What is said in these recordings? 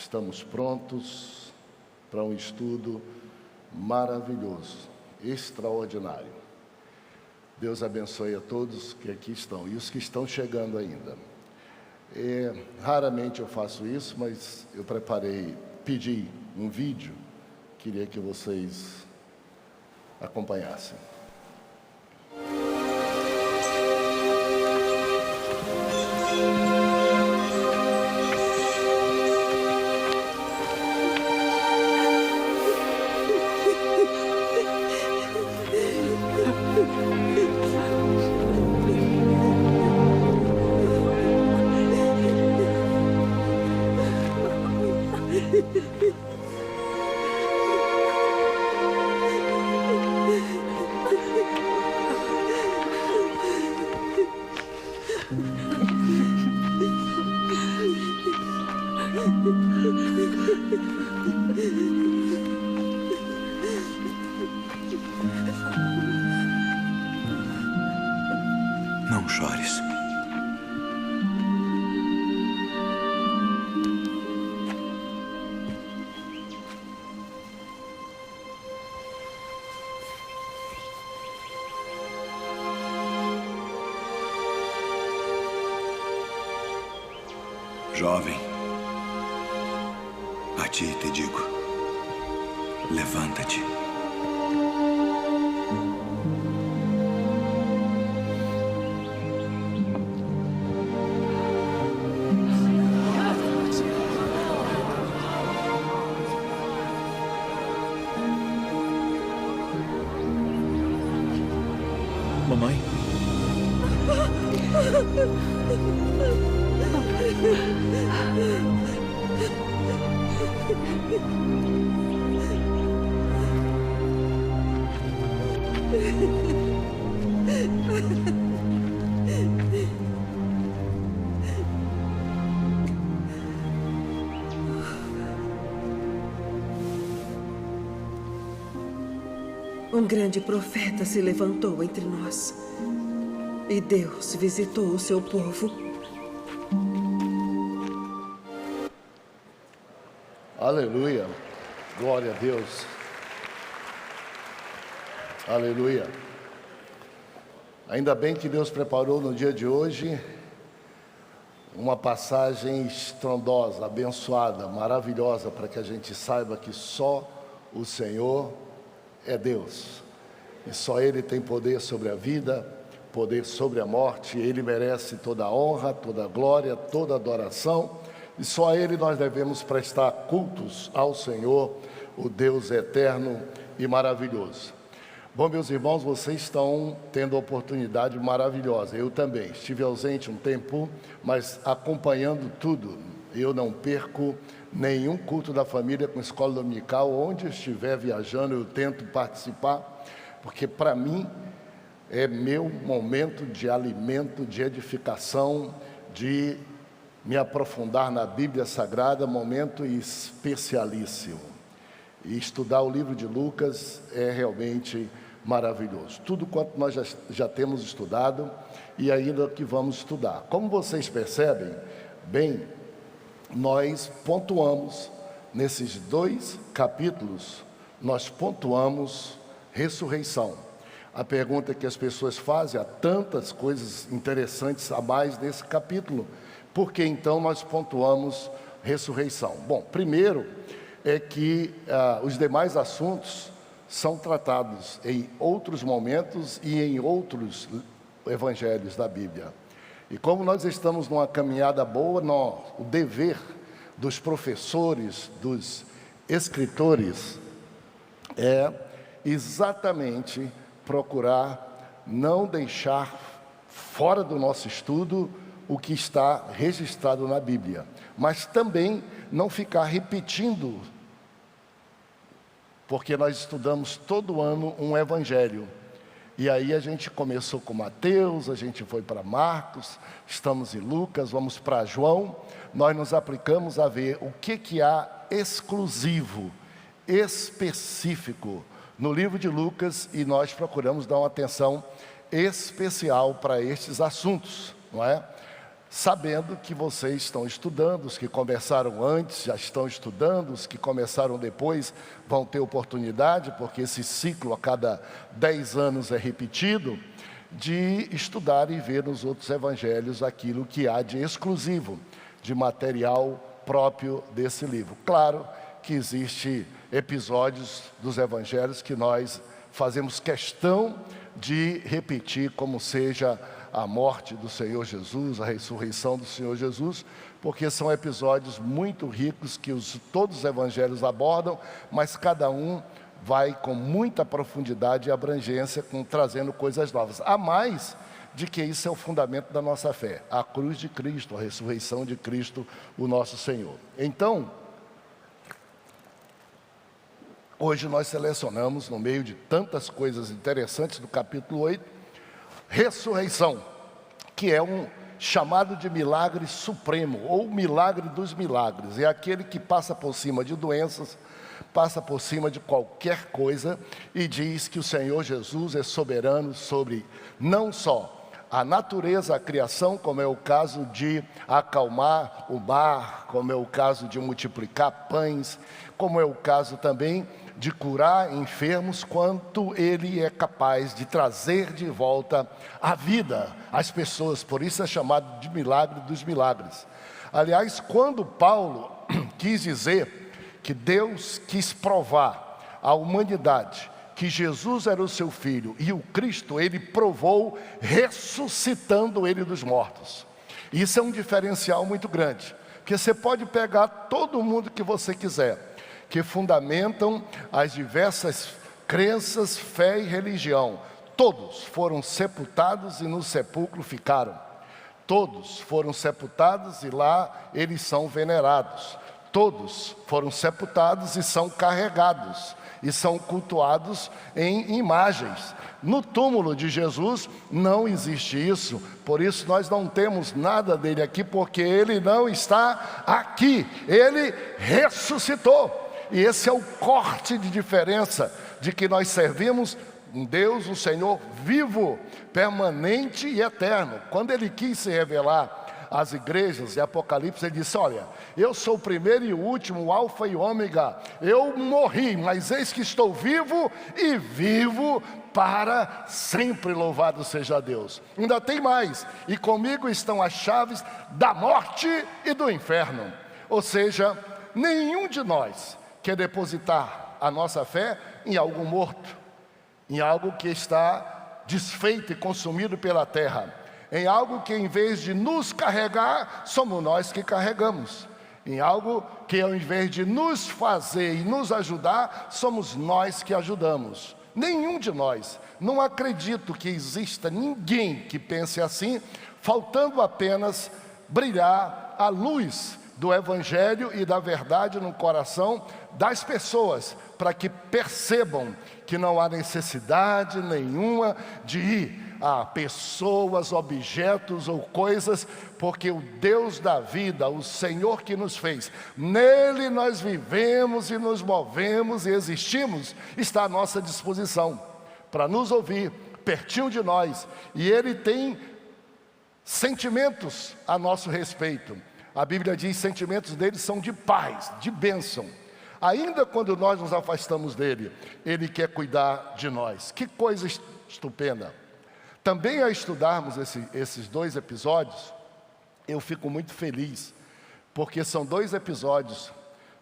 Estamos prontos para um estudo maravilhoso, extraordinário. Deus abençoe a todos que aqui estão e os que estão chegando ainda. Raramente eu faço isso, mas eu pedi um vídeo, queria que vocês acompanhassem. Não chores. Jovem, a ti te digo, levanta-te. Mamãe? Um grande profeta se levantou entre nós. E Deus visitou o seu povo. Aleluia, glória a Deus, aleluia. Ainda bem que Deus preparou no dia de hoje uma passagem estrondosa, abençoada, maravilhosa, para que a gente saiba que só o Senhor é Deus, e só Ele tem poder sobre a vida, poder sobre a morte. Ele merece toda a honra, toda a glória, toda a adoração, e só a Ele nós devemos prestar cultos ao Senhor, o Deus eterno e maravilhoso. Bom, meus irmãos, vocês estão tendo oportunidade maravilhosa. Eu também estive ausente um tempo, mas acompanhando tudo. Eu não perco nenhum culto da família com escola dominical. Onde eu estiver viajando, eu tento participar, porque para mim é meu momento de alimento, de edificação, de me aprofundar na Bíblia Sagrada, momento especialíssimo. E estudar o livro de Lucas é realmente maravilhoso. Tudo quanto nós já temos estudado e ainda que vamos estudar. Como vocês percebem, bem, nós pontuamos, nesses 2 capítulos, nós pontuamos ressurreição. A pergunta que as pessoas fazem, há tantas coisas interessantes a mais nesse capítulo, por que então nós pontuamos ressurreição? Bom, primeiro é que os demais assuntos são tratados em outros momentos e em outros evangelhos da Bíblia. E como nós estamos numa caminhada boa, o dever dos professores, dos escritores, é exatamente procurar não deixar fora do nosso estudo o que está registrado na Bíblia, mas também não ficar repetindo, porque nós estudamos todo ano um evangelho. E aí a gente começou com Mateus, a gente foi para Marcos, estamos em Lucas, vamos para João. Nós nos aplicamos a ver o que há exclusivo, específico no livro de Lucas, e nós procuramos dar uma atenção especial para estes assuntos, não é? sabendo que vocês estão estudando, os que começaram antes já estão estudando, os que começaram depois vão ter oportunidade, porque esse ciclo a cada 10 anos é repetido, de estudar e ver nos outros evangelhos aquilo que há de exclusivo, de material próprio desse livro. Claro que existem episódios dos evangelhos que nós fazemos questão de repetir, como seja a morte do Senhor Jesus, a ressurreição do Senhor Jesus, porque são episódios muito ricos que todos os evangelhos abordam, mas cada um vai com muita profundidade e abrangência, trazendo coisas novas. A mais de que isso é o fundamento da nossa fé, a cruz de Cristo, a ressurreição de Cristo, o nosso Senhor. Então, hoje nós selecionamos, no meio de tantas coisas interessantes do capítulo 8, ressurreição, que é um chamado de milagre supremo, ou milagre dos milagres. É aquele que passa por cima de doenças, passa por cima de qualquer coisa e diz que o Senhor Jesus é soberano sobre não só a natureza, a criação, como é o caso de acalmar o mar, como é o caso de multiplicar pães, como é o caso também de curar enfermos, quanto Ele é capaz de trazer de volta a vida às pessoas. Por isso é chamado de milagre dos milagres. Aliás, quando Paulo quis dizer que Deus quis provar à humanidade que Jesus era o seu Filho e o Cristo, Ele provou ressuscitando Ele dos mortos. Isso é um diferencial muito grande, porque você pode pegar todo mundo que você quiser, que fundamentam as diversas crenças, fé e religião. Todos foram sepultados e no sepulcro ficaram. Todos foram sepultados e lá eles são venerados. Todos foram sepultados e são carregados e são cultuados em imagens. No túmulo de Jesus não existe isso, por isso nós não temos nada dele aqui, porque ele não está aqui, ele ressuscitou. E esse é o corte de diferença de que nós servimos um Deus, um Senhor vivo, permanente e eterno. Quando Ele quis se revelar às igrejas, em Apocalipse, Ele disse: olha, eu sou o primeiro e o último, o alfa e o ômega. Eu morri, mas eis que estou vivo e vivo para sempre. Louvado seja Deus. Ainda tem mais: e comigo estão as chaves da morte e do inferno. Ou seja, nenhum de nós quer depositar a nossa fé em algo morto, em algo que está desfeito e consumido pela terra, em algo que em vez de nos carregar, somos nós que carregamos, em algo que ao invés de nos fazer e nos ajudar, somos nós que ajudamos. Nenhum de nós, não acredito que exista ninguém que pense assim, faltando apenas brilhar a luz do Evangelho e da verdade no coração das pessoas, para que percebam que não há necessidade nenhuma de ir a pessoas, objetos ou coisas, porque o Deus da vida, o Senhor que nos fez, nele nós vivemos e nos movemos e existimos, está à nossa disposição para nos ouvir, pertinho de nós, e Ele tem sentimentos a nosso respeito. A Bíblia diz que sentimentos dele são de paz, de bênção. Ainda quando nós nos afastamos dele, Ele quer cuidar de nós. Que coisa estupenda. Também ao estudarmos esses dois episódios, eu fico muito feliz, porque são dois episódios,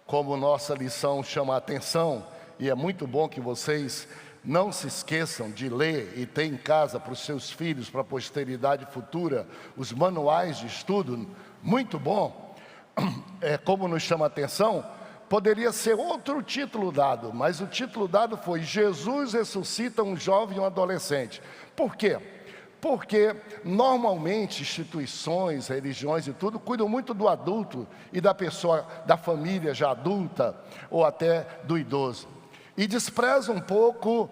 como nossa lição chama a atenção, e é muito bom que vocês não se esqueçam de ler e ter em casa para os seus filhos, para a posteridade futura, os manuais de estudo. Muito bom. Como nos chama a atenção, poderia ser outro título dado, mas o título dado foi: Jesus ressuscita um jovem e um adolescente. Por quê? Porque normalmente instituições, religiões e tudo cuidam muito do adulto e da pessoa, da família já adulta ou até do idoso, e desprezam um pouco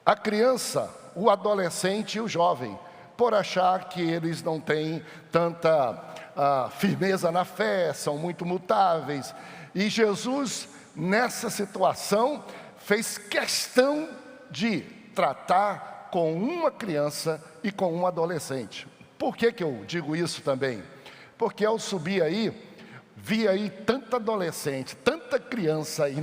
a criança, o adolescente e o jovem, por achar que eles não têm tanta firmeza na fé, são muito mutáveis. E Jesus, nessa situação, fez questão de tratar com uma criança e com um adolescente. Por que eu digo isso também? Porque ao subir aí, vi aí tanta adolescente, tanta criança aí,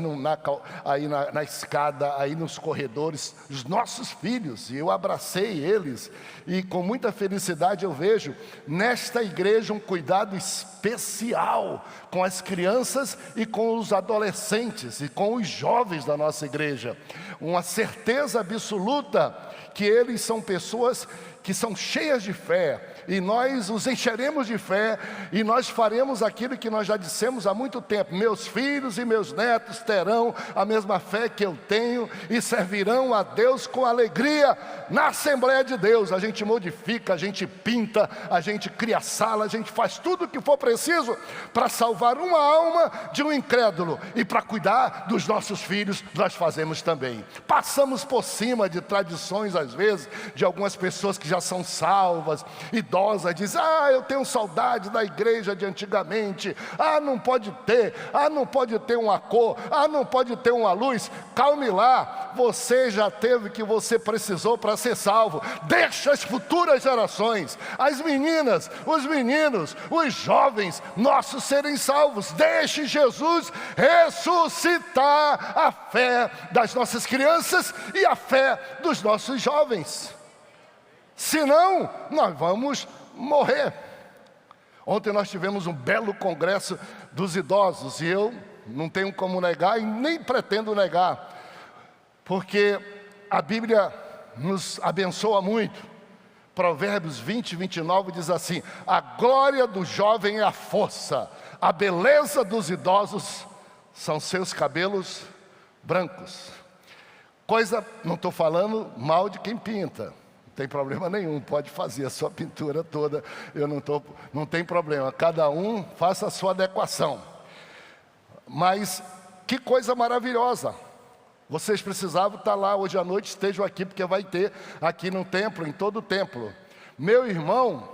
na escada, aí nos corredores, os nossos filhos, e eu abracei eles, e com muita felicidade eu vejo nesta igreja um cuidado especial com as crianças e com os adolescentes e com os jovens da nossa igreja. Uma certeza absoluta que eles são pessoas que são cheias de fé, e nós os encheremos de fé, e nós faremos aquilo que nós já dissemos há muito tempo: meus filhos e meus netos terão a mesma fé que eu tenho, e servirão a Deus com alegria na Assembleia de Deus. A gente modifica, a gente pinta, a gente cria sala, a gente faz tudo o que for preciso para salvar uma alma de um incrédulo, e para cuidar dos nossos filhos, nós fazemos também. Passamos por cima de tradições, às vezes, de algumas pessoas que já são salvas, idosas, dizem: eu tenho saudade da igreja de antigamente, não pode ter uma cor, não pode ter uma luz. Calme lá, você já teve o que você precisou para ser salvo. Deixa as futuras gerações, as meninas, os meninos, os jovens nossos serem salvos. Deixe Jesus ressuscitar a fé das nossas crianças e a fé dos nossos jovens. Senão, nós vamos morrer. Ontem nós tivemos um belo congresso dos idosos, e eu não tenho como negar e nem pretendo negar, porque a Bíblia nos abençoa muito. Provérbios 20, 29 diz assim: a glória do jovem é a força, a beleza dos idosos são seus cabelos brancos. Não estou falando mal de quem pinta, não tem problema nenhum, pode fazer a sua pintura toda, não tem problema, cada um faça a sua adequação. Mas que coisa maravilhosa! Vocês precisavam estar lá hoje à noite, estejam aqui, porque vai ter aqui no templo, em todo o templo. Meu irmão,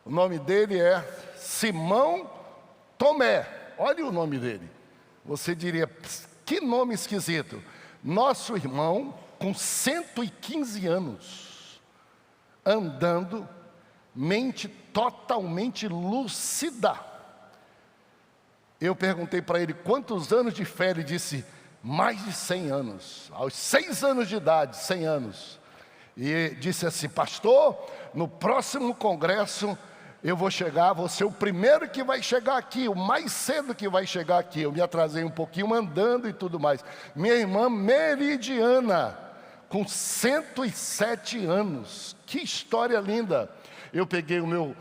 o nome dele é Simão Tomé, olha o nome dele. Você diria: que nome esquisito. Nosso irmão, com 115 anos, andando, mente totalmente lúcida. Eu perguntei para ele quantos anos de fé, ele disse: mais de 100 anos, aos 6 anos de idade, 100 anos. E disse assim: pastor, no próximo congresso eu vou ser o primeiro que vai chegar aqui, o mais cedo que vai chegar aqui. Eu me atrasei um pouquinho andando e tudo mais. Minha irmã Meridiana, com 107 anos, que história linda. Eu peguei o meu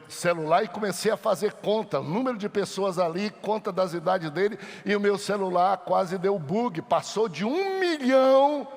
celular e comecei a fazer conta, o número de pessoas ali, conta das idades dele, e o meu celular quase deu bug, passou de 1 milhão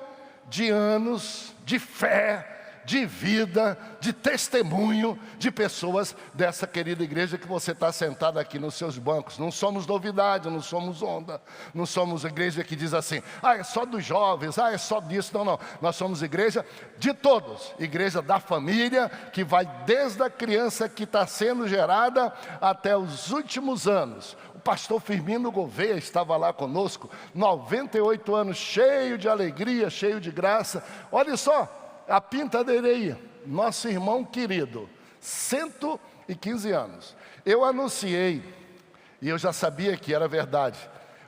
de anos de fé, de vida, de testemunho de pessoas dessa querida igreja que você está sentado aqui nos seus bancos. Não somos novidade, não somos onda, não somos igreja que diz assim: é só dos jovens, é só disso. Não, nós somos igreja de todos, igreja da família, que vai desde a criança que está sendo gerada até os últimos anos. O pastor Firmino Gouveia estava lá conosco, 98 anos, cheio de alegria, cheio de graça. Olha só a pinta dele aí, nosso irmão querido, 115 anos. Eu anunciei, e eu já sabia que era verdade,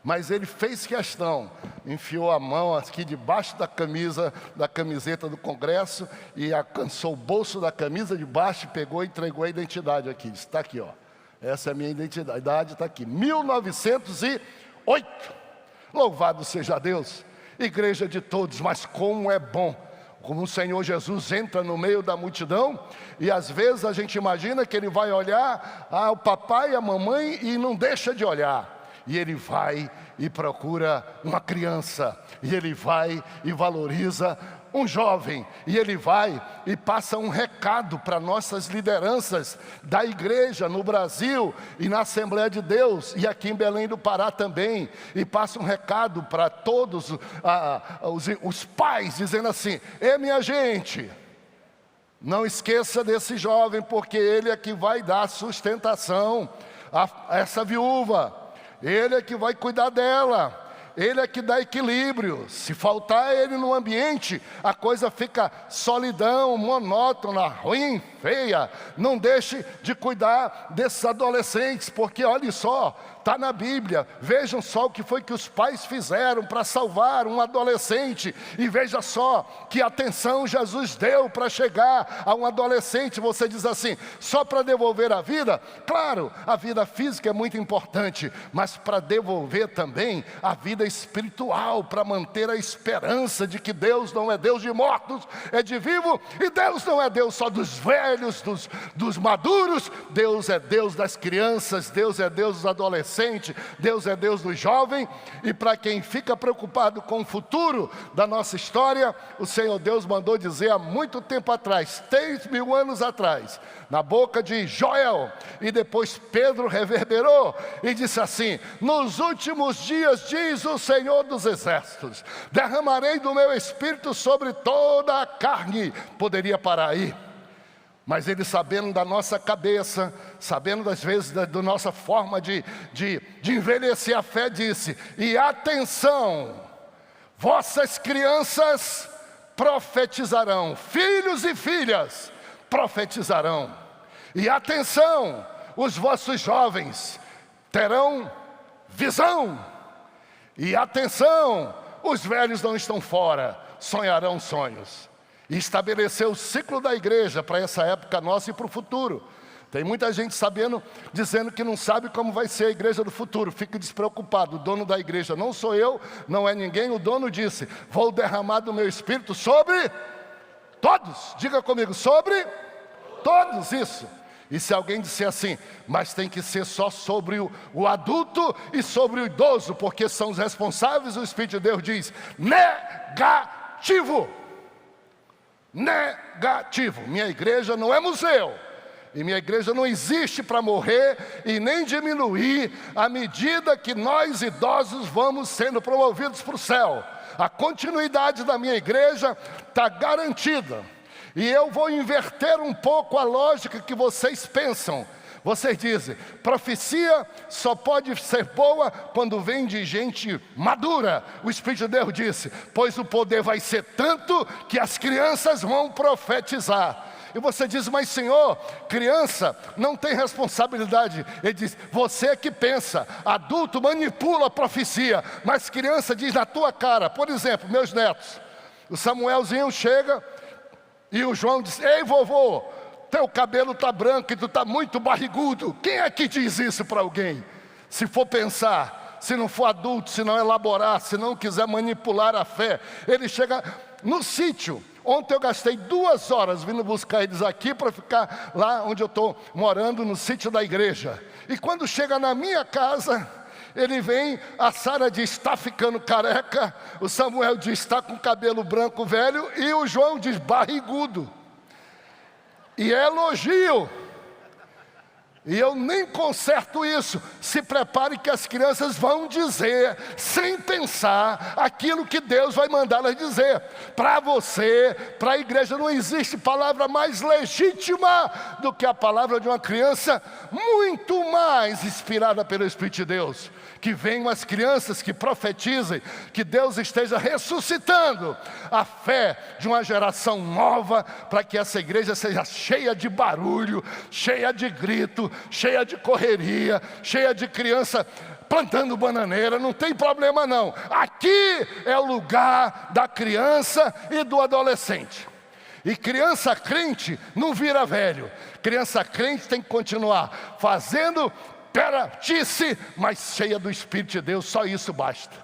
mas ele fez questão, enfiou a mão aqui debaixo da camiseta do congresso, e alcançou o bolso da camisa de baixo, pegou e entregou a identidade aqui. Disse: está aqui, ó, essa é a minha identidade, está aqui, 1908. Louvado seja Deus, igreja de todos. Mas como é bom como o Senhor Jesus entra no meio da multidão, e às vezes a gente imagina que Ele vai olhar o papai e a mamãe e não deixa de olhar. E Ele vai e procura uma criança, e Ele vai e valoriza um jovem, e Ele vai e passa um recado para nossas lideranças da igreja no Brasil e na Assembleia de Deus, e aqui em Belém do Pará também, e passa um recado para todos os pais, dizendo assim: minha gente, não esqueça desse jovem, porque ele é que vai dar sustentação a essa viúva, ele é que vai cuidar dela. Ele é que dá equilíbrio. Se faltar ele no ambiente, a coisa fica solidão, monótona, ruim, feia. Não deixe de cuidar desses adolescentes, porque olha só, está na Bíblia. Vejam só o que foi que os pais fizeram para salvar um adolescente. E veja só que atenção Jesus deu para chegar a um adolescente. Você diz assim, só para devolver a vida? Claro, a vida física é muito importante, mas para devolver também a vida espiritual, para manter a esperança de que Deus não é Deus de mortos, é de vivo. E Deus não é Deus só dos velhos, dos maduros. Deus é Deus das crianças, Deus é Deus dos adolescentes, Deus é Deus do jovem. E para quem fica preocupado com o futuro da nossa história, o Senhor Deus mandou dizer há muito tempo atrás, 3.000 anos atrás, na boca de Joel, e depois Pedro reverberou e disse assim: nos últimos dias, diz o Senhor dos Exércitos, derramarei do meu espírito sobre toda a carne. Poderia parar aí, mas ele, sabendo da nossa cabeça, sabendo das vezes da nossa forma de envelhecer a fé, disse: e atenção, vossas crianças profetizarão, filhos e filhas profetizarão. E atenção, os vossos jovens terão visão. E atenção, os velhos não estão fora, sonharão sonhos. E estabeleceu o ciclo da igreja para essa época nossa e para o futuro. Tem muita gente dizendo que não sabe como vai ser a igreja do futuro. Fique despreocupado, o dono da igreja não sou eu, não é ninguém. O dono disse: vou derramar do meu espírito sobre todos. Diga comigo, sobre todos, isso. E se alguém disser assim, mas tem que ser só sobre o adulto e sobre o idoso, porque são os responsáveis, o Espírito de Deus diz: negativo. Negativo. Minha igreja não é museu. E minha igreja não existe para morrer e nem diminuir à medida que nós idosos vamos sendo promovidos para o céu. A continuidade da minha igreja está garantida. E eu vou inverter um pouco a lógica que vocês pensam. Vocês dizem, profecia só pode ser boa quando vem de gente madura. O Espírito de Deus disse, pois o poder vai ser tanto que as crianças vão profetizar. E você diz, mas Senhor, criança não tem responsabilidade. Ele diz, você que pensa, adulto manipula a profecia, mas criança diz na tua cara. Por exemplo, meus netos, o Samuelzinho chega e o João diz, ei vovô, teu cabelo está branco e tu está muito barrigudo. Quem é que diz isso para alguém? Se for pensar, se não for adulto, se não elaborar, se não quiser manipular a fé. Ele chega no sítio. Ontem eu gastei 2 horas vindo buscar eles aqui para ficar lá onde eu estou morando, no sítio da igreja. E quando chega na minha casa, ele vem, a Sara diz, está ficando careca. O Samuel diz, está com cabelo branco velho. E o João diz, barrigudo. E é elogio. E eu nem conserto isso. Se prepare que as crianças vão dizer, sem pensar, aquilo que Deus vai mandar elas dizer. Para você, para a igreja, não existe palavra mais legítima do que a palavra de uma criança, muito mais inspirada pelo Espírito de Deus. Que venham as crianças que profetizem, que Deus esteja ressuscitando a fé de uma geração nova, para que essa igreja seja cheia de barulho, cheia de grito, cheia de correria, cheia de criança plantando bananeira. Não tem problema não. Aqui é o lugar da criança e do adolescente. E criança crente não vira velho. Criança crente tem que continuar fazendo peratice, mas cheia do Espírito de Deus, só isso basta.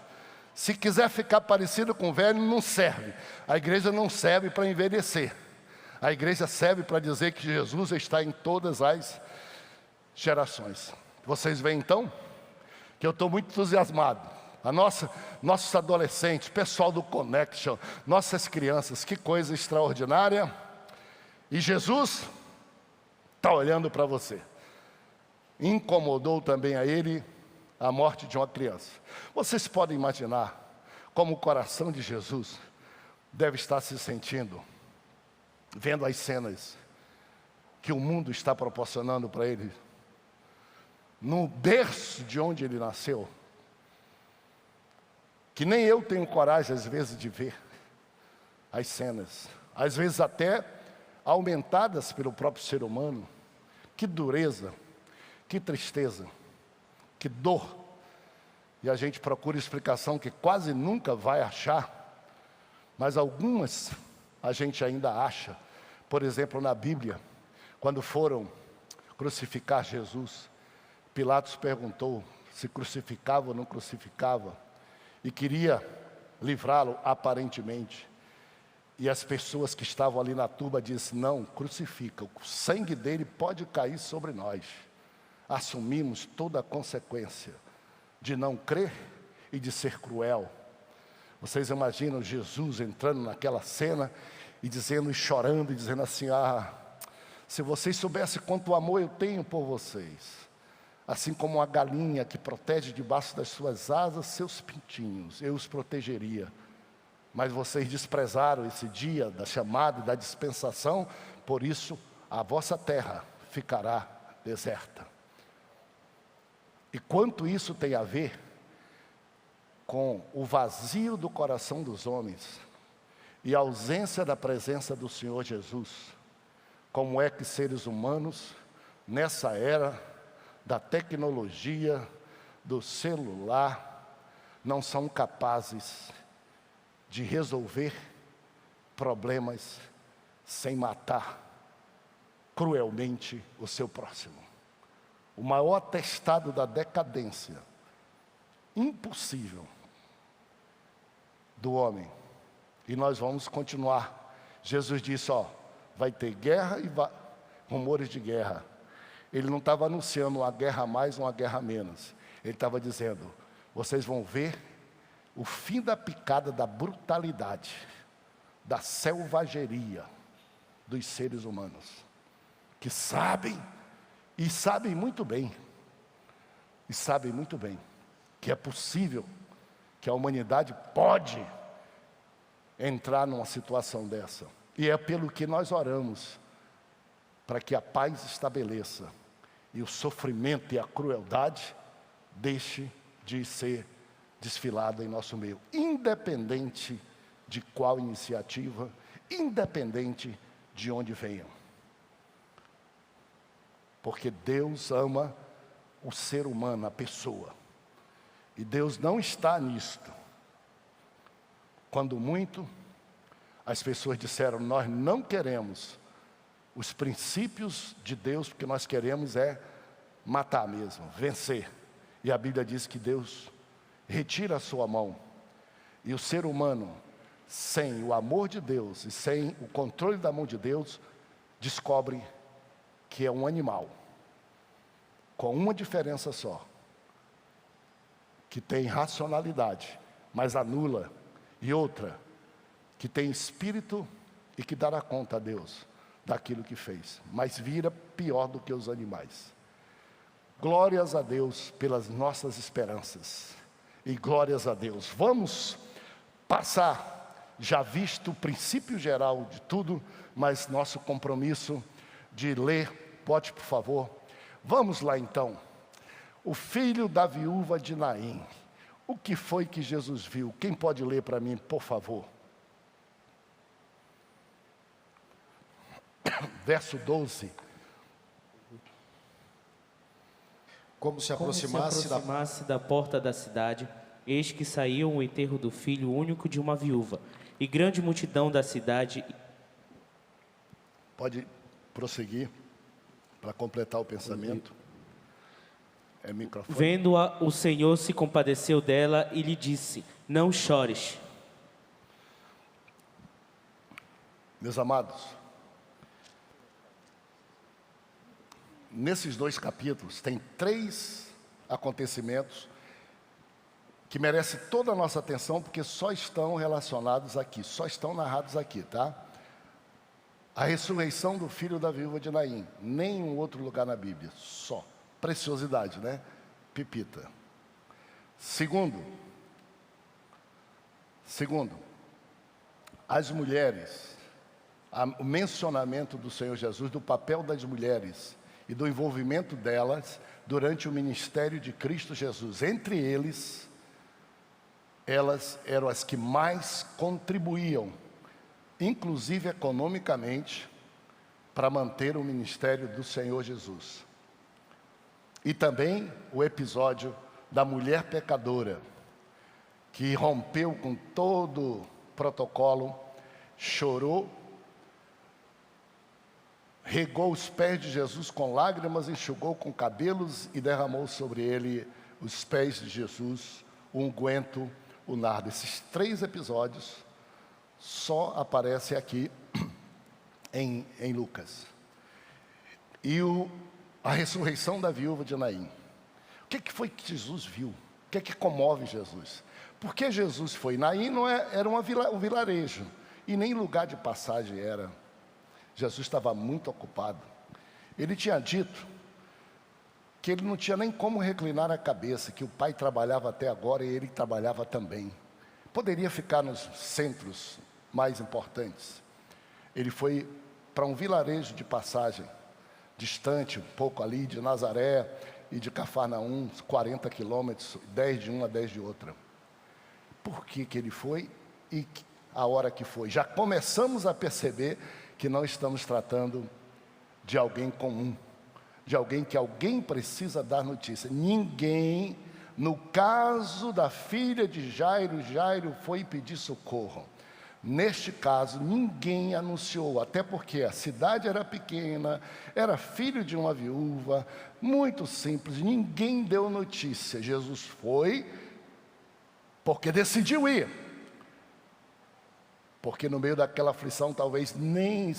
Se quiser ficar parecido com velho, não serve. A igreja não serve para envelhecer. A igreja serve para dizer que Jesus está em todas as gerações. Vocês veem então que eu estou muito entusiasmado. Nossos adolescentes, pessoal do Connection, nossas crianças, que coisa extraordinária. E Jesus está olhando para você. Incomodou também a ele a morte de uma criança. Vocês podem imaginar como o coração de Jesus deve estar se sentindo, vendo as cenas que o mundo está proporcionando para ele, no berço de onde ele nasceu. que nem eu tenho coragem, às vezes, de ver as cenas, às vezes até aumentadas pelo próprio ser humano. Que dureza, que tristeza, que dor. E a gente procura explicação que quase nunca vai achar, mas algumas a gente ainda acha. Por exemplo, na Bíblia, quando foram crucificar Jesus, Pilatos perguntou se crucificava ou não crucificava, e queria livrá-lo aparentemente. E as pessoas que estavam ali na turba disseram: não, crucifica, o sangue dele pode cair sobre nós. Assumimos toda a consequência de não crer e de ser cruel. Vocês imaginam Jesus entrando naquela cena e dizendo, e chorando, e dizendo assim: ah, se vocês soubessem quanto amor eu tenho por vocês, assim como uma galinha que protege debaixo das suas asas seus pintinhos, eu os protegeria. Mas vocês desprezaram esse dia da chamada e da dispensação, por isso a vossa terra ficará deserta. E quanto isso tem a ver com o vazio do coração dos homens e a ausência da presença do Senhor Jesus, como é que seres humanos, nessa era da tecnologia, do celular, não são capazes de resolver problemas sem matar cruelmente o seu próximo. O maior atestado da decadência impossível do homem. E nós vamos continuar. Jesus disse, ó, vai ter guerra e rumores de guerra. Ele não estava anunciando uma guerra a mais, uma guerra a menos. Ele estava dizendo, vocês vão ver o fim da picada da brutalidade, da selvageria dos seres humanos, que sabem, e sabem muito bem, que é possível, que a humanidade pode entrar numa situação dessa. E é pelo que nós oramos, para que a paz estabeleça, e o sofrimento e a crueldade deixe de ser desfilado em nosso meio, independente de qual iniciativa, independente de onde venham. Porque Deus ama o ser humano, a pessoa. E Deus não está nisto. Quando muito, as pessoas disseram, nós não queremos os princípios de Deus, porque nós queremos é matar mesmo, vencer. E a Bíblia diz que Deus retira a sua mão. E o ser humano, sem o amor de Deus e sem o controle da mão de Deus, descobre que é um animal, com uma diferença só, que tem racionalidade, mas anula, e outra, que tem espírito e que dará conta a Deus daquilo que fez, mas vira pior do que os animais. Glórias a Deus pelas nossas esperanças, e glórias a Deus. Vamos passar, já visto o princípio geral de tudo, mas nosso compromisso de ler, pode por favor, vamos lá então. O filho da viúva de Naim, o que foi que Jesus viu? Quem pode ler para mim, por favor? Verso 12. Como se aproximasse da porta da cidade, eis que saiu o enterro do filho único de uma viúva, e grande multidão da cidade. Pode prosseguir, para completar o pensamento. É microfone. Vendo-a, o Senhor se compadeceu dela e lhe disse, não chores. Meus amados, nesses 2 capítulos, tem 3 acontecimentos que merecem toda a nossa atenção, porque só estão relacionados aqui, só estão narrados aqui, tá? A ressurreição do filho da viúva de Naim, nem em outro lugar na Bíblia, só. Preciosidade, né? Pepita. Segundo, as mulheres, o mencionamento do Senhor Jesus, do papel das mulheres e do envolvimento delas durante o ministério de Cristo Jesus. Entre eles, elas eram as que mais contribuíam, inclusive economicamente, para manter o ministério do Senhor Jesus. E também o episódio da mulher pecadora, que rompeu com todo o protocolo, chorou, regou os pés de Jesus com lágrimas, enxugou com cabelos e derramou sobre ele, os pés de Jesus, o unguento, o nardo. Esses 3 episódios só aparecem aqui em Lucas. E a ressurreição da viúva de Naim. O que foi que Jesus viu? O que comove Jesus? Porque Jesus foi? Naim não era um vilarejo, e nem lugar de passagem era. Jesus estava muito ocupado. Ele tinha dito que ele não tinha nem como reclinar a cabeça, que o pai trabalhava até agora e ele trabalhava também. Poderia ficar nos centros mais importantes. Ele foi para um vilarejo de passagem, distante um pouco ali de Nazaré e de Cafarnaum, 40 quilômetros, 10 de uma, 10 de outra. Por que ele foi e a hora que foi? Já começamos a perceber que não estamos tratando de alguém comum, de alguém que alguém precisa dar notícia. Ninguém, no caso da filha de Jairo, Jairo foi pedir socorro. Neste caso, ninguém anunciou, até porque a cidade era pequena, era filho de uma viúva, muito simples, ninguém deu notícia. Jesus foi porque decidiu ir. Porque no meio daquela aflição talvez nem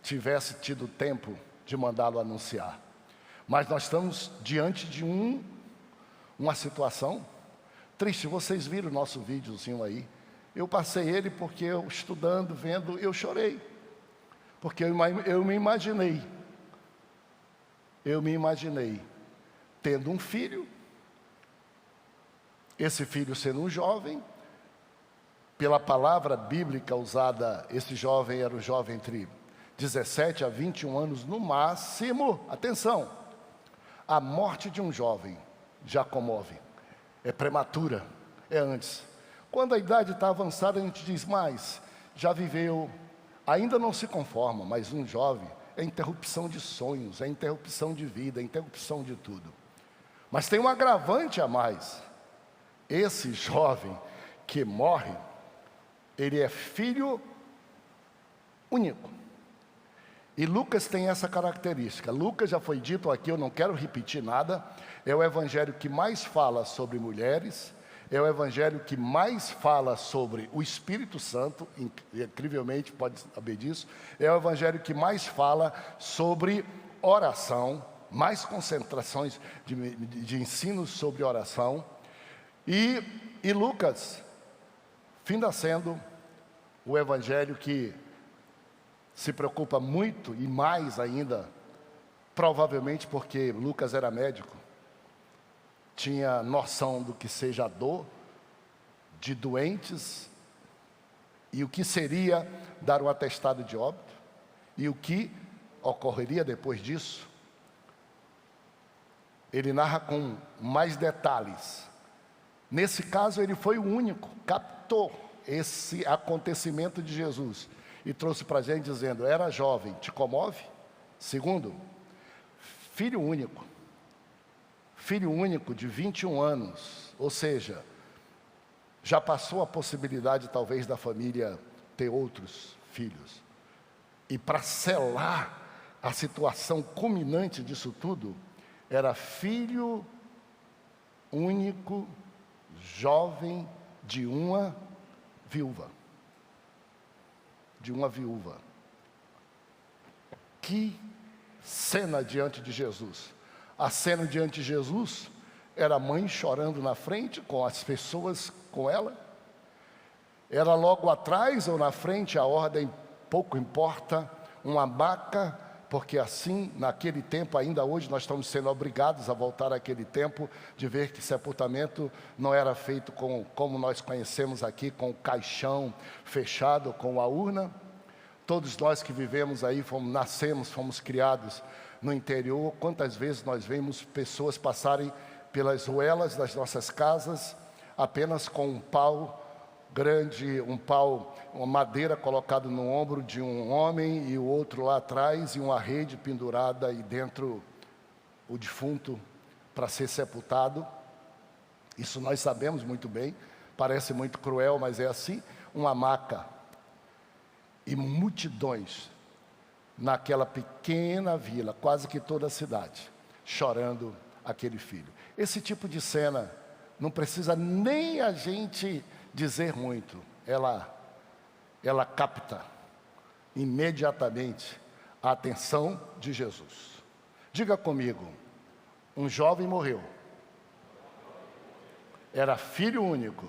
tivesse tido tempo de mandá-lo anunciar. Mas nós estamos diante de uma situação triste. Vocês viram o nosso videozinho aí. Eu passei ele porque eu estudando, vendo, eu chorei. Porque eu me imaginei tendo um filho, esse filho sendo um jovem. Pela palavra bíblica usada, esse jovem era um jovem entre 17 a 21 anos no máximo. Atenção, a morte de um jovem já comove, é prematura, é antes. Quando a idade está avançada, a gente diz, mas já viveu, ainda não se conforma, mas um jovem é interrupção de sonhos, é interrupção de vida, é interrupção de tudo. Mas tem um agravante a mais. Esse jovem que morre, ele é filho único. E Lucas tem essa característica. Lucas, já foi dito aqui, eu não quero repetir nada, é o evangelho que mais fala sobre mulheres, é o evangelho que mais fala sobre o Espírito Santo, incrivelmente, pode saber disso, é o evangelho que mais fala sobre oração, mais concentrações de ensino sobre oração, e Lucas, finda sendo o evangelho que se preocupa muito e mais ainda, provavelmente porque Lucas era médico, tinha noção do que seja a dor de doentes e o que seria dar um atestado de óbito e o que ocorreria depois disso. Ele narra com mais detalhes. Nesse caso, ele foi o único, captou esse acontecimento de Jesus e trouxe para a gente dizendo, era jovem, te comove? Segundo, filho único de 21 anos, ou seja, já passou a possibilidade talvez da família ter outros filhos. E para selar a situação culminante disso tudo, era filho único, jovem de uma viúva. Que cena diante de Jesus. A cena diante de Jesus era a mãe chorando na frente, com as pessoas com ela. Era logo atrás ou na frente, a ordem pouco importa, uma maca, porque assim, naquele tempo, ainda hoje, nós estamos sendo obrigados a voltar àquele tempo, de ver que sepultamento não era feito como nós conhecemos aqui, com o caixão fechado, com a urna. Todos nós que vivemos aí, fomos criados no interior. Quantas vezes nós vemos pessoas passarem pelas ruelas das nossas casas, apenas com um pau grande, uma madeira colocada no ombro de um homem e o outro lá atrás, e uma rede pendurada e dentro o defunto para ser sepultado. Isso nós sabemos muito bem, parece muito cruel, mas é assim. Uma maca e multidões naquela pequena vila, quase que toda a cidade, chorando aquele filho. Esse tipo de cena não precisa nem a gente dizer muito, ela capta imediatamente a atenção de Jesus. Diga comigo, um jovem morreu, era filho único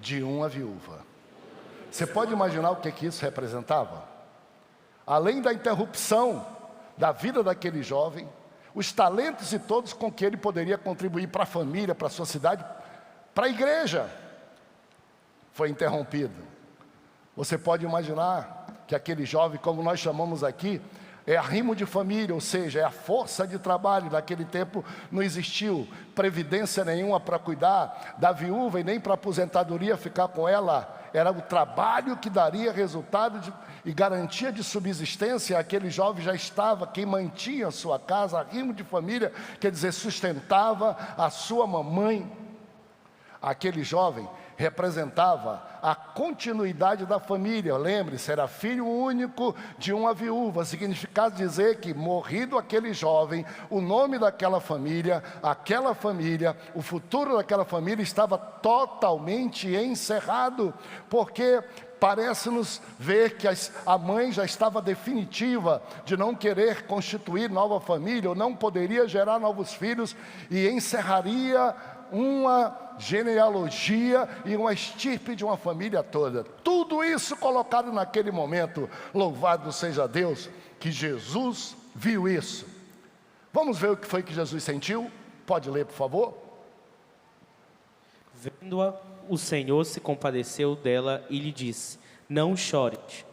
de uma viúva. Você pode imaginar o que isso representava? Além da interrupção da vida daquele jovem, os talentos e todos com que ele poderia contribuir para a família, para a sua cidade, para a igreja, foi interrompido. Você pode imaginar que aquele jovem, como nós chamamos aqui, é arrimo de família, ou seja, é a força de trabalho. Naquele tempo não existiu previdência nenhuma para cuidar da viúva e nem para aposentadoria ficar com ela. Era o trabalho que daria resultado e garantia de subsistência. Aquele jovem já estava, quem mantinha a sua casa, arrimo de família, quer dizer, sustentava a sua mamãe. Aquele jovem representava a continuidade da família. Lembre-se, era filho único de uma viúva. Significava dizer que, morrido aquele jovem, o nome daquela família, o futuro daquela família estava totalmente encerrado, porque parece-nos ver que a mãe já estava definitiva de não querer constituir nova família, ou não poderia gerar novos filhos, e encerraria uma genealogia e uma estirpe de uma família toda. Tudo isso colocado naquele momento. Louvado seja Deus que Jesus viu isso. Vamos ver o que foi que Jesus sentiu? Pode ler, por favor? Vendo-a, o Senhor se compadeceu dela e lhe disse: não chores.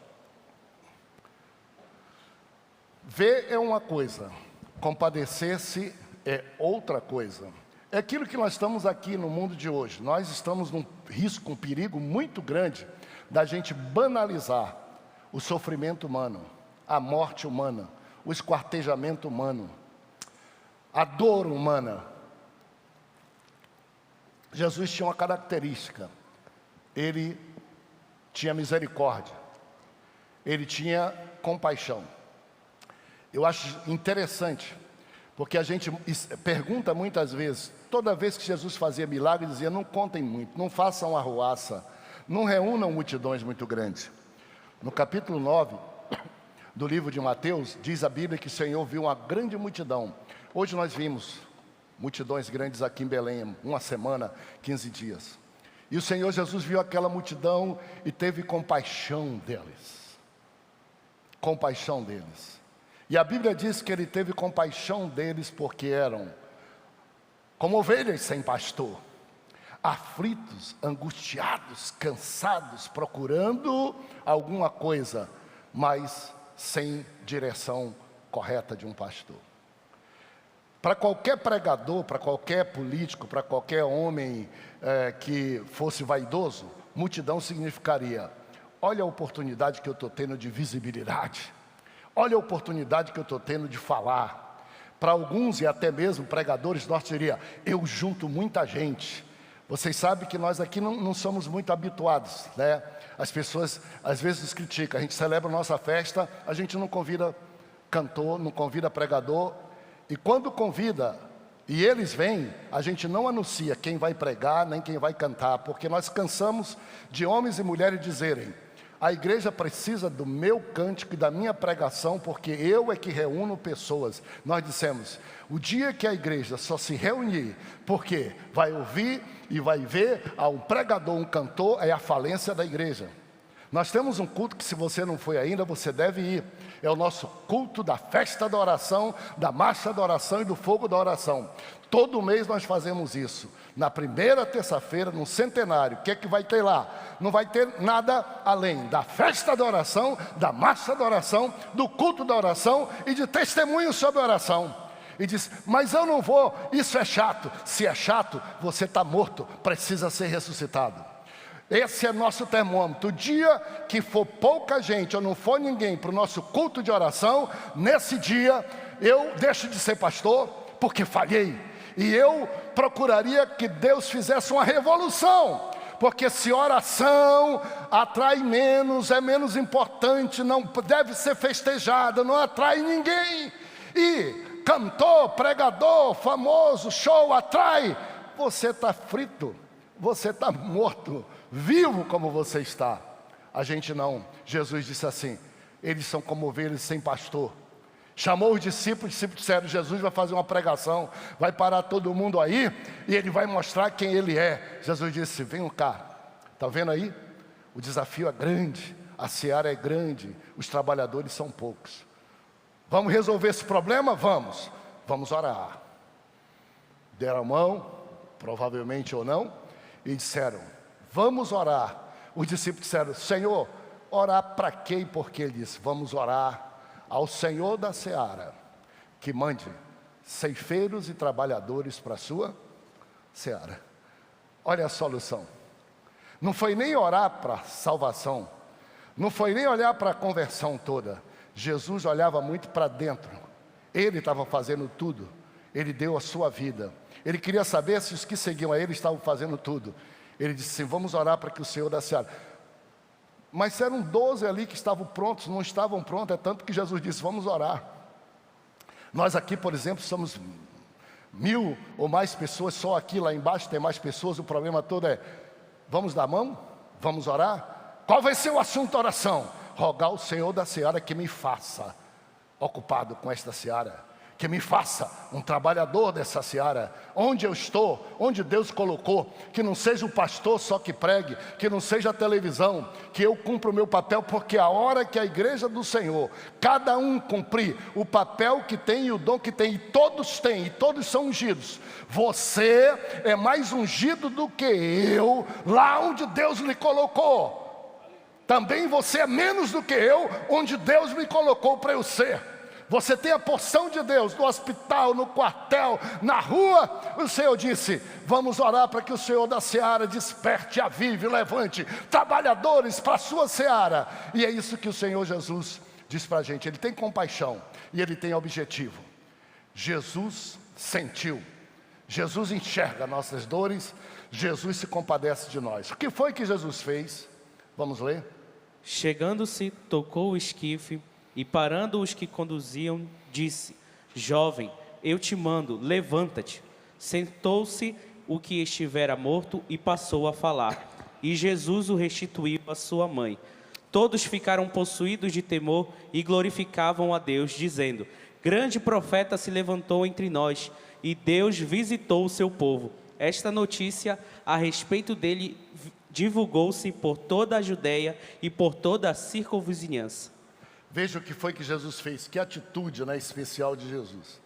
Ver é uma coisa, compadecer-se é outra coisa. É aquilo que nós estamos aqui no mundo de hoje. Nós estamos num risco, um perigo muito grande da gente banalizar o sofrimento humano, a morte humana, o esquartejamento humano, a dor humana. Jesus tinha uma característica: ele tinha misericórdia, ele tinha compaixão. Eu acho interessante, porque a gente pergunta muitas vezes, toda vez que Jesus fazia milagre, dizia: não contem muito, não façam arruaça, não reúnam multidões muito grandes. No capítulo 9 do livro de Mateus, diz a Bíblia que o Senhor viu uma grande multidão. Hoje nós vimos multidões grandes aqui em Belém, uma semana, 15 dias. E o Senhor Jesus viu aquela multidão e teve compaixão deles. Compaixão deles. E a Bíblia diz que ele teve compaixão deles porque eram como ovelhas sem pastor, aflitos, angustiados, cansados, procurando alguma coisa, mas sem direção correta de um pastor. Para qualquer pregador, para qualquer político, para qualquer homem que fosse vaidoso, multidão significaria: olha a oportunidade que eu estou tendo de visibilidade, olha a oportunidade que eu estou tendo de falar. Para alguns, e até mesmo pregadores, nós diria: eu junto muita gente. Vocês sabem que nós aqui não somos muito habituados, né? As pessoas às vezes nos criticam. A gente celebra a nossa festa, a gente não convida cantor, não convida pregador. E quando convida, e eles vêm, a gente não anuncia quem vai pregar, nem quem vai cantar, porque nós cansamos de homens e mulheres dizerem: a igreja precisa do meu cântico e da minha pregação, porque eu é que reúno pessoas. Nós dissemos: o dia que a igreja só se reunir porque vai ouvir e vai ver a um pregador, um cantor, é a falência da igreja. Nós temos um culto que, se você não foi ainda, você deve ir. É o nosso culto da festa da oração, da marcha da oração e do fogo da oração. Todo mês nós fazemos isso. Na primeira terça-feira, no centenário, o que é que vai ter lá? Não vai ter nada além da festa da oração, da marcha da oração, do culto da oração e de testemunho sobre a oração. e diz: mas eu não vou, isso é chato. Se é chato, você está morto, precisa ser ressuscitado. Esse é nosso termômetro. O dia que for pouca gente ou não for ninguém para o nosso culto de oração, nesse dia eu deixo de ser pastor porque falhei. E eu procuraria que Deus fizesse uma revolução, porque se oração atrai menos, é menos importante, não deve ser festejada, não atrai ninguém. E cantor, pregador, famoso, show atrai. Você está frito, você está morto, vivo como você está. A gente não. Jesus disse assim: eles são como ovelhas sem pastor. Chamou os discípulos disseram: Jesus vai fazer uma pregação, vai parar todo mundo aí e ele vai mostrar quem ele é. Jesus disse: vem cá, está vendo aí? O desafio é grande, a seara é grande, os trabalhadores são poucos. Vamos resolver esse problema? Vamos orar. Deram a mão, provavelmente ou não, e disseram: vamos orar. Os discípulos disseram: Senhor, orar para quê e por quê? Ele disse: vamos orar ao Senhor da seara, que mande ceifeiros e trabalhadores para a sua seara. Olha a solução. Não foi nem orar para salvação, não foi nem olhar para a conversão toda. Jesus olhava muito para dentro. Ele estava fazendo tudo. Ele deu a sua vida. Ele queria saber se os que seguiam a ele estavam fazendo tudo. Ele disse assim: vamos orar para que o Senhor da seara. Mas eram 12 ali que estavam prontos, não estavam prontos. É tanto que Jesus disse: vamos orar. Nós aqui, por exemplo, somos 1000 ou mais pessoas. Só aqui, lá embaixo tem mais pessoas. O problema todo é: vamos dar a mão? Vamos orar? Qual vai ser o assunto da oração? Rogar ao Senhor da seara que me faça ocupado com esta seara, que me faça um trabalhador dessa seara. Onde eu estou, onde Deus colocou, que não seja o pastor só que pregue, que não seja a televisão, que eu cumpra o meu papel, porque a hora que a igreja do Senhor, cada um cumprir o papel que tem e o dom que tem, e todos têm, e todos são ungidos. Você é mais ungido do que eu, lá onde Deus lhe colocou. Também você é menos do que eu, onde Deus me colocou para eu ser. Você tem a porção de Deus no hospital, no quartel, na rua. O Senhor disse: vamos orar para que o Senhor da seara desperte, avive, levante trabalhadores para a sua seara. E é isso que o Senhor Jesus diz para a gente. Ele tem compaixão e ele tem objetivo. Jesus sentiu, Jesus enxerga nossas dores, Jesus se compadece de nós. O que foi que Jesus fez? Vamos ler? Chegando-se, tocou o esquife e, parando os que conduziam, disse: jovem, eu te mando, levanta-te. Sentou-se o que estivera morto e passou a falar. E Jesus o restituiu à sua mãe. Todos ficaram possuídos de temor e glorificavam a Deus, dizendo: grande profeta se levantou entre nós, e Deus visitou o seu povo. Esta notícia a respeito dele divulgou-se por toda a Judeia e por toda a circunvizinhança. Veja o que foi que Jesus fez, que atitude, né, especial de Jesus.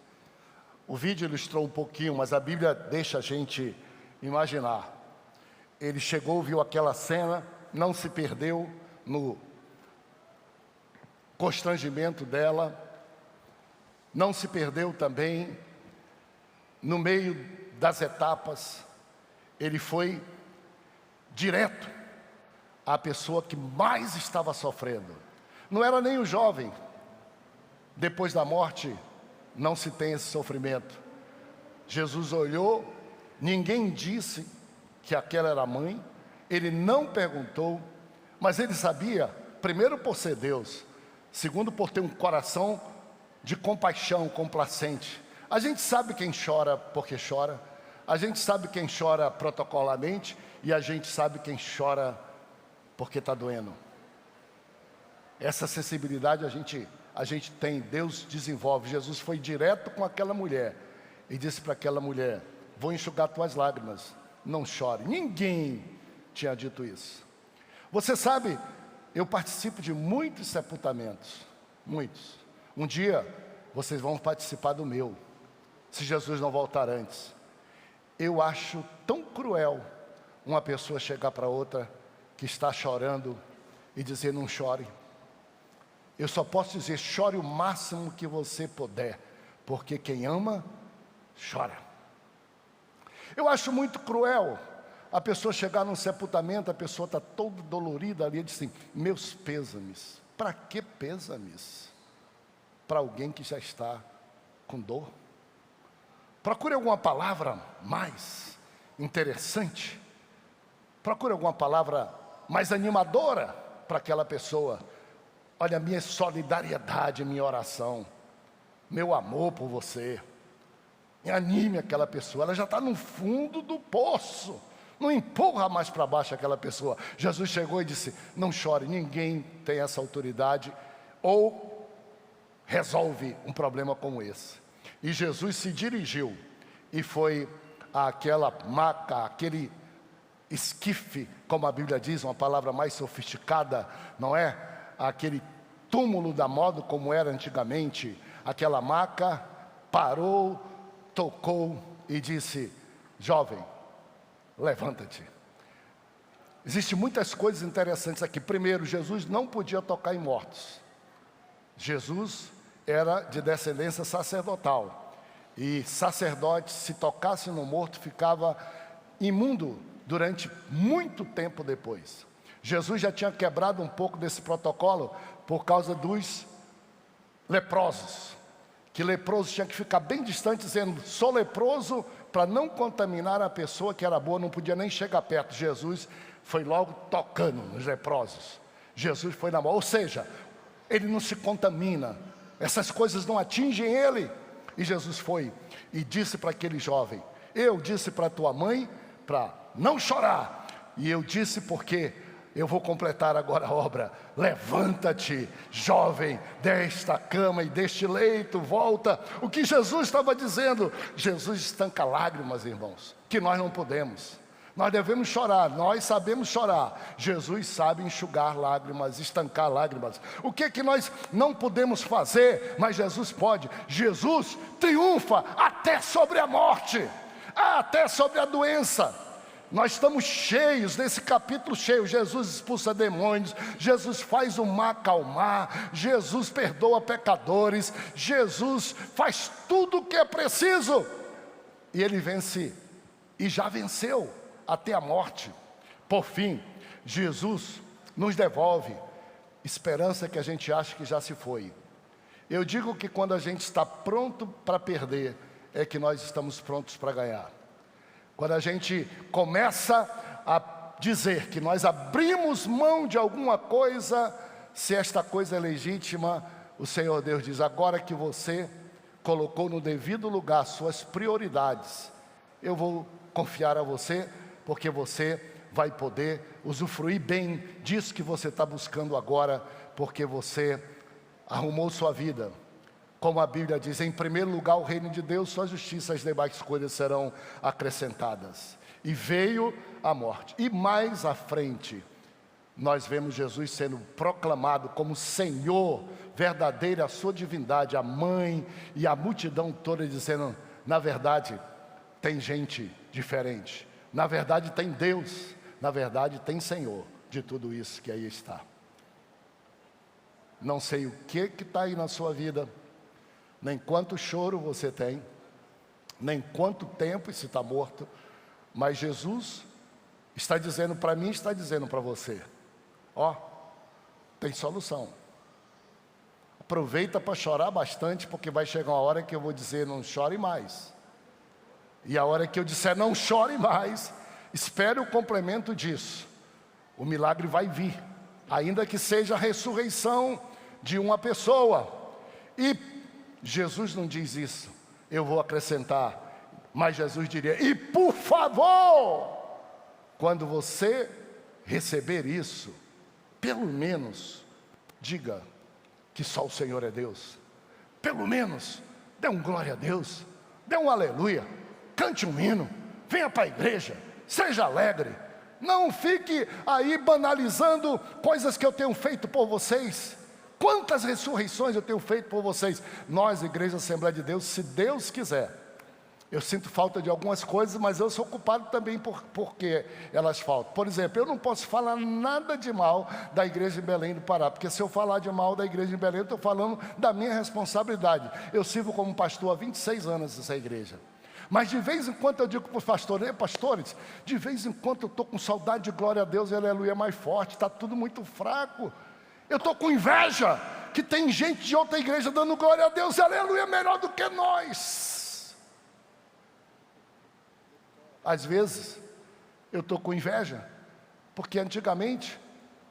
O vídeo ilustrou um pouquinho, mas a Bíblia deixa a gente imaginar. Ele chegou, viu aquela cena, não se perdeu no constrangimento dela, não se perdeu também no meio das etapas. Ele foi direto à pessoa que mais estava sofrendo. Não era nem o jovem. Depois da morte, não se tem esse sofrimento. Jesus olhou, ninguém disse que aquela era a mãe, ele não perguntou, mas ele sabia, primeiro por ser Deus, segundo por ter um coração de compaixão, complacente. A gente sabe quem chora porque chora, a gente sabe quem chora protocolarmente, e a gente sabe quem chora porque está doendo. Essa sensibilidade a gente tem, Deus desenvolve. Jesus foi direto com aquela mulher e disse para aquela mulher: vou enxugar tuas lágrimas, não chore. Ninguém tinha dito isso. Você sabe, eu participo de muitos sepultamentos, muitos. Um dia vocês vão participar do meu, se Jesus não voltar antes. Eu acho tão cruel uma pessoa chegar para outra que está chorando e dizer: não chore. Eu só posso dizer: chore o máximo que você puder, porque quem ama, chora. Eu acho muito cruel a pessoa chegar num sepultamento, a pessoa está toda dolorida ali, e diz assim, meus pêsames. Para que pêsames? Para alguém que já está com dor. Procure alguma palavra mais interessante. Procure alguma palavra mais animadora para aquela pessoa. Olha, minha solidariedade, minha oração, meu amor por você. E anime aquela pessoa, ela já está no fundo do poço. Não empurra mais para baixo aquela pessoa. Jesus chegou e disse, não chore, ninguém tem essa autoridade ou resolve um problema como esse. E Jesus se dirigiu e foi àquela maca, aquele esquife, como a Bíblia diz, uma palavra mais sofisticada, não é? Aquele túmulo da moda como era antigamente, aquela maca, parou, tocou e disse, jovem, levanta-te. Existem muitas coisas interessantes aqui. Primeiro, Jesus não podia tocar em mortos. Jesus era de descendência sacerdotal. E sacerdote, se tocasse no morto, ficava imundo durante muito tempo depois. Jesus já tinha quebrado um pouco desse protocolo por causa dos leprosos. Que leproso tinha que ficar bem distante, dizendo, sou leproso, para não contaminar a pessoa que era boa, não podia nem chegar perto. Jesus foi logo tocando nos leprosos. Jesus foi na mão, ou seja, ele não se contamina, essas coisas não atingem ele. E Jesus foi e disse para aquele jovem, eu disse para tua mãe, para não chorar. E eu disse porque eu vou completar agora a obra. Levanta-te, jovem, desta cama e deste leito, volta. O que Jesus estava dizendo? Jesus estanca lágrimas, irmãos, que nós não podemos. Nós devemos chorar, nós sabemos chorar. Jesus sabe enxugar lágrimas, estancar lágrimas. O que que nós não podemos fazer, mas Jesus pode? Jesus triunfa até sobre a morte, até sobre a doença. Nós estamos cheios, nesse capítulo cheio, Jesus expulsa demônios, Jesus faz o mar acalmar, Jesus perdoa pecadores, Jesus faz tudo o que é preciso. E Ele vence, e já venceu até a morte. Por fim, Jesus nos devolve esperança que a gente acha que já se foi. Eu digo que quando a gente está pronto para perder, é que nós estamos prontos para ganhar. Quando a gente começa a dizer que nós abrimos mão de alguma coisa, se esta coisa é legítima, o Senhor Deus diz, agora que você colocou no devido lugar suas prioridades, eu vou confiar a você, porque você vai poder usufruir bem disso que você está buscando agora, porque você arrumou sua vida. Como a Bíblia diz, em primeiro lugar o reino de Deus, sua justiça, as demais coisas serão acrescentadas. E veio a morte. E mais à frente, nós vemos Jesus sendo proclamado como Senhor, verdadeira a sua divindade, a mãe e a multidão toda dizendo, na verdade, tem gente diferente. Na verdade tem Deus, na verdade tem Senhor de tudo isso que aí está. Não sei o que está aí na sua vida, nem quanto choro você tem, nem quanto tempo se está morto, mas Jesus está dizendo para mim, está dizendo para você, ó, tem solução. Aproveita para chorar bastante, porque vai chegar uma hora que eu vou dizer, não chore mais. E a hora que eu disser, não chore mais, espere o complemento disso. O milagre vai vir, ainda que seja a ressurreição de uma pessoa. E Jesus não diz isso, eu vou acrescentar, mas Jesus diria, e por favor, quando você receber isso, pelo menos diga que só o Senhor é Deus. Pelo menos dê um glória a Deus, dê um aleluia, cante um hino, venha para a igreja, seja alegre. Não fique aí banalizando coisas que eu tenho feito por vocês. Quantas ressurreições eu tenho feito por vocês? Nós, Igreja Assembleia de Deus, se Deus quiser, Eu sinto falta de algumas coisas, mas eu sou culpado também porque elas faltam. Por exemplo, eu não posso falar nada de mal da igreja de Belém do Pará, porque se eu falar de mal da igreja de Belém, eu estou falando da minha responsabilidade. Eu sirvo como pastor há 26 anos nessa igreja. Mas de vez em quando eu digo para os pastores, pastores, de vez em quando eu estou com saudade de glória a Deus e aleluia mais forte, está tudo muito fraco. Eu estou com inveja que tem gente de outra igreja dando glória a Deus e aleluia melhor do que nós. Às vezes, eu estou com inveja, porque antigamente,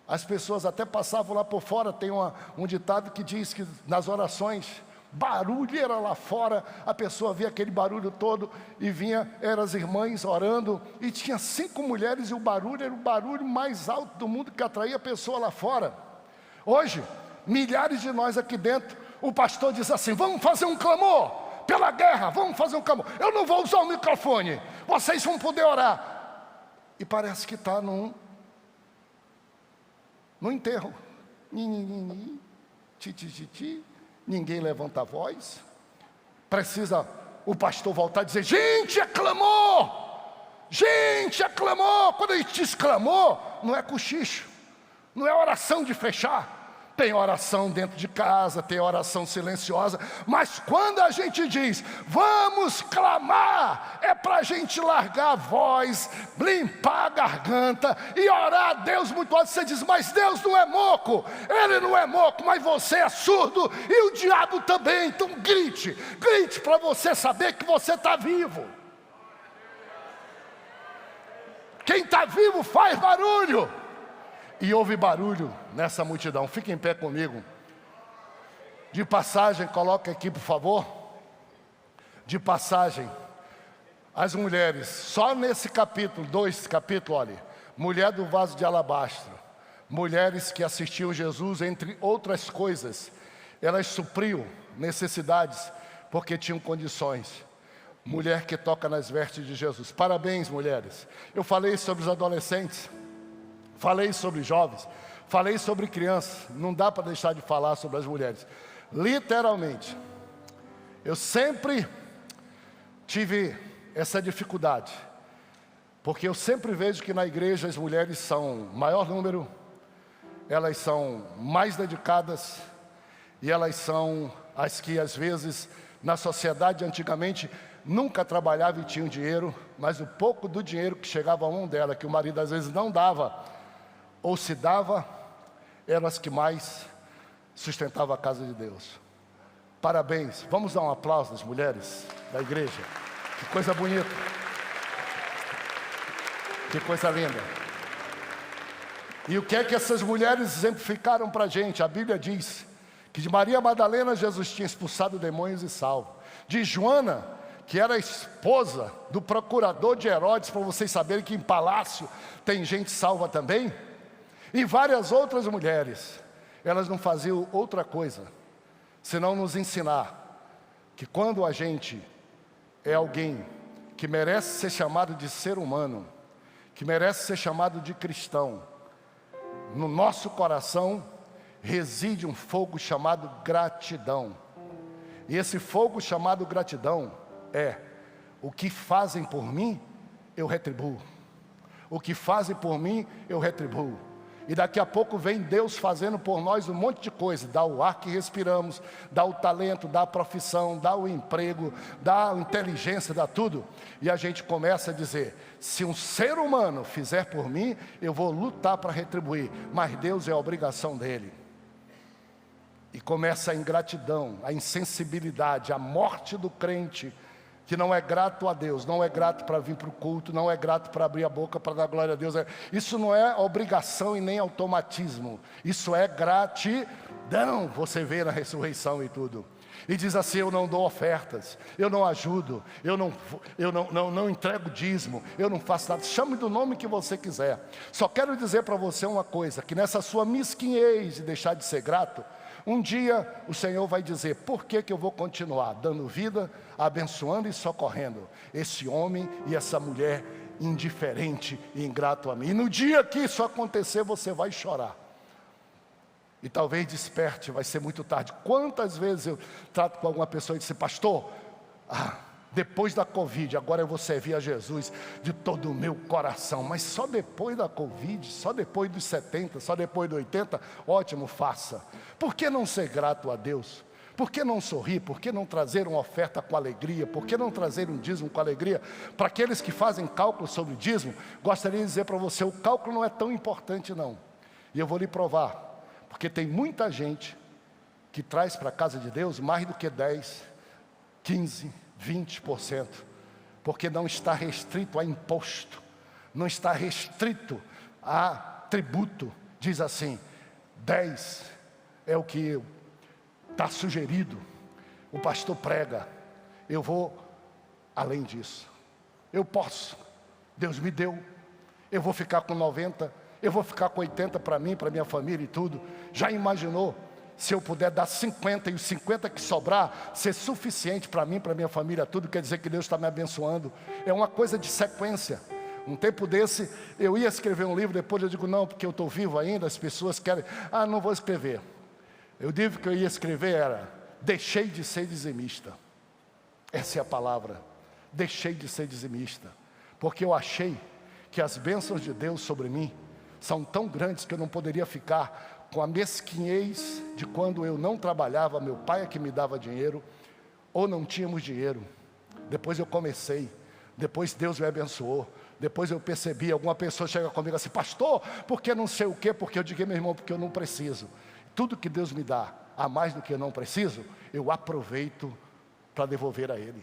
as pessoas até passavam lá por fora. Tem um ditado que diz que nas orações, barulho era lá fora, a pessoa via aquele barulho todo, e eram as irmãs orando, e tinha 5 mulheres, e o barulho era o barulho mais alto do mundo, que atraía a pessoa lá fora. Hoje, milhares de nós aqui dentro, o pastor diz assim: vamos fazer um clamor pela guerra, vamos fazer um clamor. Eu não vou usar o microfone, vocês vão poder orar. E parece que está no enterro. Ninguém levanta a voz. Precisa o pastor voltar e dizer: gente, aclamou! Gente, aclamou! Quando a gente exclamou, não é cochicho, não é oração de fechar. Tem oração dentro de casa, tem oração silenciosa, mas quando a gente diz, vamos clamar, é para a gente largar a voz, limpar a garganta e orar a Deus muito alto. Você diz: mas Deus não é moco, Ele não é moco, mas você é surdo e o diabo também. Então grite para você saber que você está vivo. Quem está vivo faz barulho. E houve barulho nessa multidão. Fique em pé comigo. De passagem, coloca aqui por favor. De passagem, as mulheres, só nesse capítulo, 2 capítulos, olha. Mulher do vaso de alabastro. Mulheres que assistiam Jesus, entre outras coisas. Elas supriam necessidades, porque tinham condições. Mulher que toca nas vestes de Jesus. Parabéns, mulheres. Eu falei sobre os adolescentes. Falei sobre jovens, falei sobre crianças, não dá para deixar de falar sobre as mulheres. Literalmente, eu sempre tive essa dificuldade, porque eu sempre vejo que na igreja as mulheres são maior número, elas são mais dedicadas, e elas são as que às vezes na sociedade antigamente nunca trabalhavam e tinham dinheiro, mas o pouco do dinheiro que chegava à mão dela, que o marido às vezes não dava, ou se dava, eram as que mais sustentavam a casa de Deus. Parabéns, vamos dar um aplauso às mulheres da igreja. Que coisa bonita, que coisa linda. E o que é que essas mulheres exemplificaram para a gente? A Bíblia diz que de Maria Madalena Jesus tinha expulsado demônios e salvo. De Joana, que era a esposa do procurador de Herodes, para vocês saberem que em palácio tem gente salva também. E várias outras mulheres, elas não faziam outra coisa, senão nos ensinar que quando a gente é alguém que merece ser chamado de ser humano, que merece ser chamado de cristão, no nosso coração reside um fogo chamado gratidão. E esse fogo chamado gratidão é: o que fazem por mim, eu retribuo. O que fazem por mim, eu retribuo. E daqui a pouco vem Deus fazendo por nós um monte de coisa. Dá o ar que respiramos, dá o talento, dá a profissão, dá o emprego, dá a inteligência, dá tudo. E a gente começa a dizer: se um ser humano fizer por mim, eu vou lutar para retribuir. Mas Deus é a obrigação dele. E começa a ingratidão, a insensibilidade, a morte do crente, que não é grato a Deus, não é grato para vir para o culto, não é grato para abrir a boca para dar glória a Deus. Isso não é obrigação e nem automatismo, isso é gratidão. Você vê na ressurreição e tudo. E diz assim: eu não dou ofertas, eu não ajudo, eu não entrego dízimo, eu não faço nada. Chame do nome que você quiser. Só quero dizer para você uma coisa, que nessa sua mesquinhez de deixar de ser grato, um dia o Senhor vai dizer: por que eu vou continuar dando vida, abençoando e socorrendo esse homem e essa mulher indiferente e ingrato a mim? E no dia que isso acontecer, você vai chorar. E talvez desperte, vai ser muito tarde. Quantas vezes eu trato com alguma pessoa e disse: pastor, depois da Covid, agora eu vou servir a Jesus de todo o meu coração. Mas só depois da Covid, só depois dos 70, só depois dos 80, ótimo, faça. Por que não ser grato a Deus? Por que não sorrir? Por que não trazer uma oferta com alegria? Por que não trazer um dízimo com alegria? Para aqueles que fazem cálculo sobre dízimo, gostaria de dizer para você, o cálculo não é tão importante não. E eu vou lhe provar, porque tem muita gente que traz para a casa de Deus mais do que 10, 15, 20%, porque não está restrito a imposto, não está restrito a tributo. Diz assim, 10 é o que está sugerido, o pastor prega, eu vou além disso, eu posso, Deus me deu, eu vou ficar com 90, eu vou ficar com 80 para mim, para minha família e tudo. Já imaginou se eu puder dar 50 e os 50 que sobrar ser suficiente para mim, para minha família, tudo? Quer dizer que Deus está me abençoando. É uma coisa de sequência. Um tempo desse eu ia escrever um livro, depois eu digo não, porque eu estou vivo ainda, as pessoas querem, não vou escrever. O livro que eu ia escrever era deixei de ser dizimista. Essa é a palavra, deixei de ser dizimista, porque eu achei que as bênçãos de Deus sobre mim são tão grandes que eu não poderia ficar com a mesquinhez de quando eu não trabalhava, meu pai é que me dava dinheiro, ou não tínhamos dinheiro. Depois eu comecei, depois Deus me abençoou, depois eu percebi, alguma pessoa chega comigo assim, pastor, porque não sei o quê? Porque eu digo, meu irmão, porque eu não preciso. Tudo que Deus me dá, a mais do que eu não preciso, eu aproveito para devolver a Ele.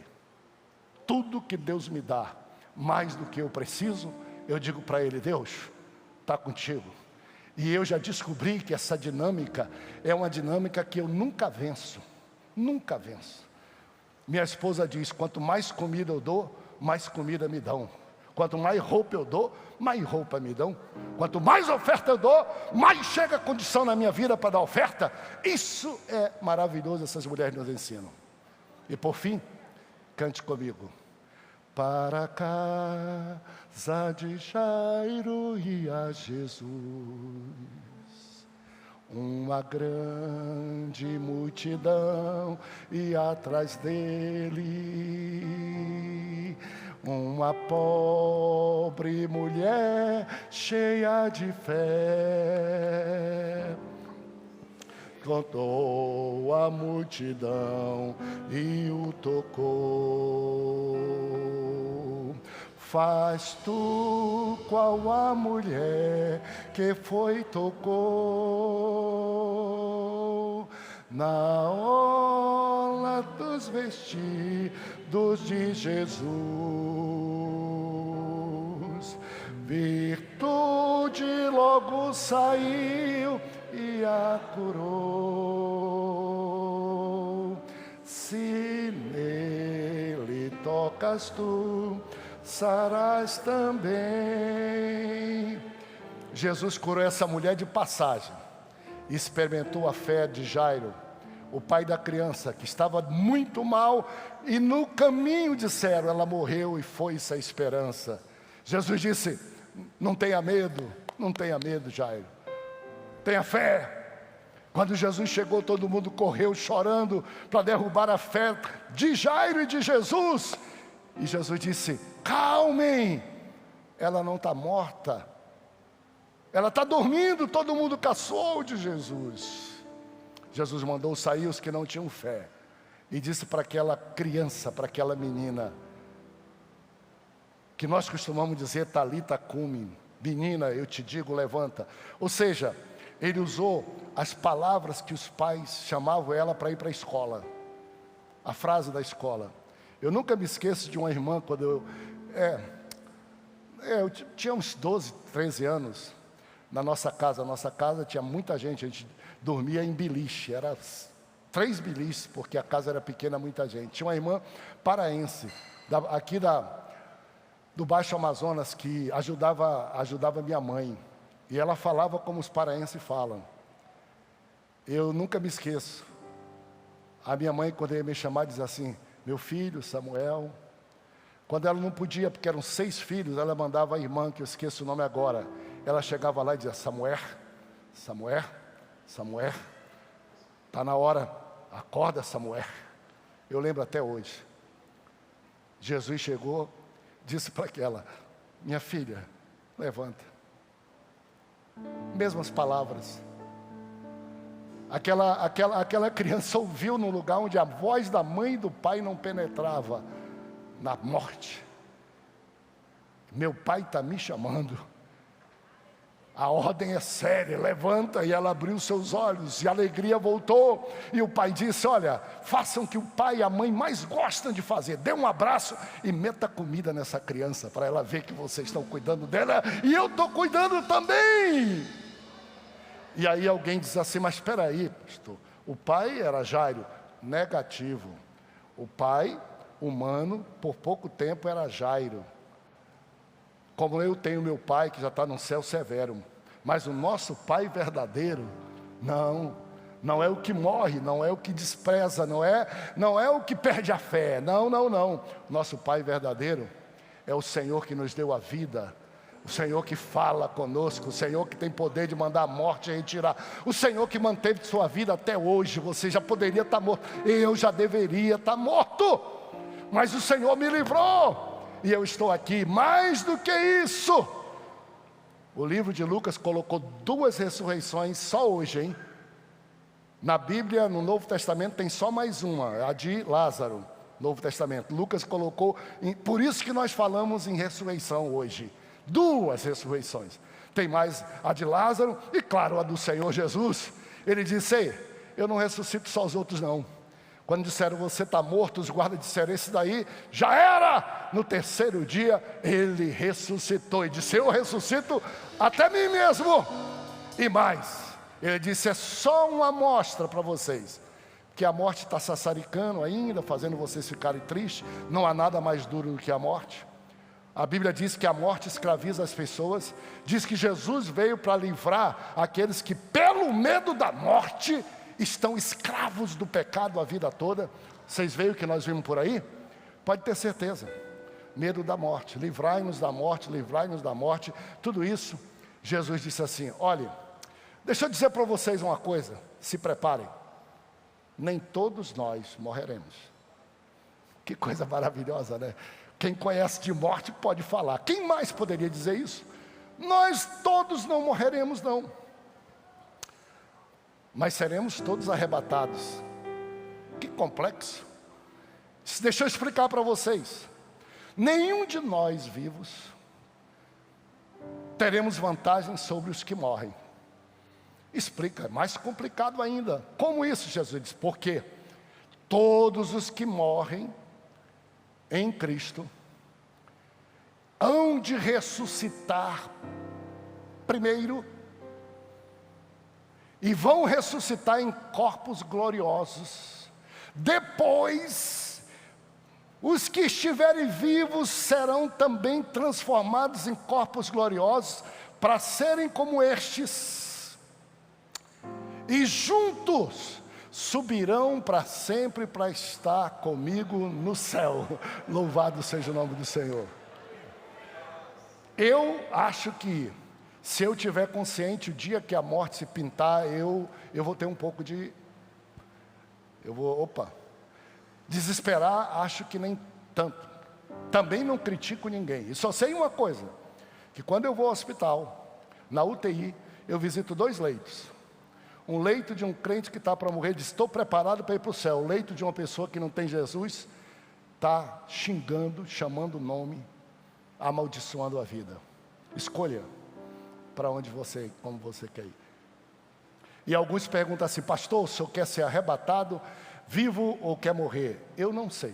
Tudo que Deus me dá, mais do que eu preciso, eu digo para Ele, Deus, está contigo. E eu já descobri que essa dinâmica é uma dinâmica que eu nunca venço. Nunca venço. Minha esposa diz, quanto mais comida eu dou, mais comida me dão. Quanto mais roupa eu dou, mais roupa me dão. Quanto mais oferta eu dou, mais chega a condição na minha vida para dar oferta. Isso é maravilhoso, essas mulheres nos ensinam. E por fim, cante comigo. Para a casa de Jairo ia Jesus, uma grande multidão ia atrás dele. Uma pobre mulher cheia de fé contou a multidão e o tocou. Faz tu qual a mulher que foi tocou na orla dos vestidos de Jesus. Virtude logo saiu e a curou. Se nele tocas tu, sarás também. Jesus curou essa mulher de passagem, experimentou a fé de Jairo, o pai da criança que estava muito mal, e no caminho disseram, ela morreu e foi-se a esperança. Jesus disse, não tenha medo, não tenha medo, Jairo, tenha fé. Quando Jesus chegou, todo mundo correu chorando para derrubar a fé de Jairo e de Jesus. E Jesus disse, calmem, ela não está morta, ela está dormindo. Todo mundo caçou de Jesus. Jesus mandou sair os que não tinham fé e disse para aquela criança, para aquela menina, que nós costumamos dizer, Talita cumi, menina, eu te digo, levanta. Ou seja, ele usou as palavras que os pais chamavam ela para ir para a escola, a frase da escola. Eu nunca me esqueço de uma irmã, quando eu tinha uns 12, 13 anos, na nossa casa tinha muita gente, a gente dormia em beliche, era 3 biliches, porque a casa era pequena, muita gente. Tinha uma irmã paraense, aqui do Baixo Amazonas, que ajudava minha mãe, e ela falava como os paraenses falam. Eu nunca me esqueço, a minha mãe, quando ia me chamar, dizia assim, meu filho Samuel. Quando ela não podia, porque eram 6 filhos, ela mandava a irmã, que eu esqueço o nome agora, ela chegava lá e dizia, Samuel, Samuel, Samuel, está na hora, acorda, Samuel. Eu lembro até hoje. Jesus chegou, disse para aquela: minha filha, levanta. Mesmas palavras. Aquela criança ouviu no lugar onde a voz da mãe e do pai não penetrava, na morte. Meu pai está me chamando. A ordem é séria, levanta. E ela abriu seus olhos e a alegria voltou. E o pai disse: olha, façam o que o pai e a mãe mais gostam de fazer. Dê um abraço e meta comida nessa criança, para ela ver que vocês estão cuidando dela e eu estou cuidando também. E aí alguém diz assim: mas espera aí, pastor, o pai era Jairo. Negativo. O pai humano, por pouco tempo, era Jairo. Como eu tenho meu pai que já está no céu severo, mas o nosso pai verdadeiro, não é o que morre, não é o que despreza, não é o que perde a fé, não. Nosso pai verdadeiro é o Senhor que nos deu a vida, o Senhor que fala conosco, o Senhor que tem poder de mandar a morte e retirar, o Senhor que manteve sua vida até hoje. Você já poderia estar morto, eu já deveria estar morto, mas o Senhor me livrou. E eu estou aqui. Mais do que isso, o livro de Lucas colocou 2 ressurreições só hoje, hein? Na Bíblia, no Novo Testamento, tem só mais uma, a de Lázaro, Novo Testamento. Lucas colocou, por isso que nós falamos em ressurreição hoje. 2 ressurreições. Tem mais a de Lázaro e, claro, a do Senhor Jesus. Ele disse: ei, eu não ressuscito só os outros, não. Quando disseram você está morto, os guardas disseram: esse daí já era. No 3º dia ele ressuscitou e disse: eu ressuscito até mim mesmo. E mais, ele disse: é só uma amostra para vocês, que a morte está sassaricando ainda, fazendo vocês ficarem tristes. Não há nada mais duro do que a morte. A Bíblia diz que a morte escraviza as pessoas. Diz que Jesus veio para livrar aqueles que pelo medo da morte estão escravos do pecado a vida toda. Vocês veem o que nós vimos por aí? Pode ter certeza. Medo da morte, livrai-nos da morte, livrai-nos da morte. Tudo isso, Jesus disse assim: olha, deixa eu dizer para vocês uma coisa, se preparem. Nem todos nós morreremos. Que coisa maravilhosa, né? Quem conhece de morte pode falar. Quem mais poderia dizer isso? Nós todos não morreremos, não, mas seremos todos arrebatados. Que complexo. Deixa eu explicar para vocês. Nenhum de nós vivos teremos vantagem sobre os que morrem. Explica, é mais complicado ainda. Como isso, Jesus diz? Porque todos os que morrem em Cristo hão de ressuscitar primeiro, e vão ressuscitar em corpos gloriosos. Depois, os que estiverem vivos serão também transformados em corpos gloriosos, para serem como estes, e juntos subirão para sempre para estar comigo no céu. Louvado seja o nome do Senhor. Eu acho que, se eu tiver consciente, o dia que a morte se pintar, eu vou ter um pouco de... desesperar, acho que nem tanto. Também não critico ninguém. E só sei uma coisa, que quando eu vou ao hospital, na UTI, eu visito 2 leitos. Um leito de um crente que está para morrer, diz: estou preparado para ir para o céu. O leito de uma pessoa que não tem Jesus, está xingando, chamando o nome, amaldiçoando a vida. Escolha para onde você, como você quer ir. E alguns perguntam assim: pastor, o senhor quer ser arrebatado vivo ou quer morrer? Eu não sei.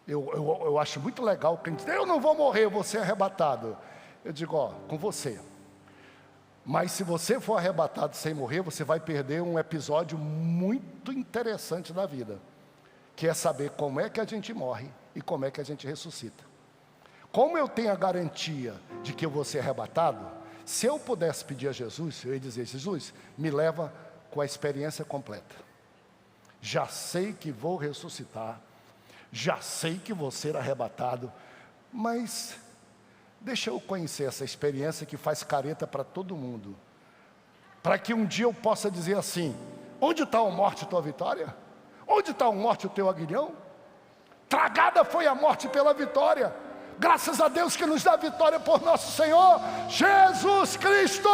Eu acho muito legal quem diz: eu não vou morrer, eu vou ser arrebatado. Eu digo: ó, com você. Mas se você for arrebatado sem morrer, você vai perder um episódio muito interessante da vida, que é saber como é que a gente morre e como é que a gente ressuscita. Como eu tenho a garantia de que eu vou ser arrebatado, se eu pudesse pedir a Jesus, eu ia dizer: Jesus, me leva com a experiência completa. Já sei que vou ressuscitar, já sei que vou ser arrebatado, mas deixa eu conhecer essa experiência que faz careta para todo mundo, para que um dia eu possa dizer assim: onde está a morte, a tua vitória? Onde está a morte, o teu aguilhão? Tragada foi a morte pela vitória. Graças a Deus que nos dá vitória por nosso Senhor Jesus Cristo.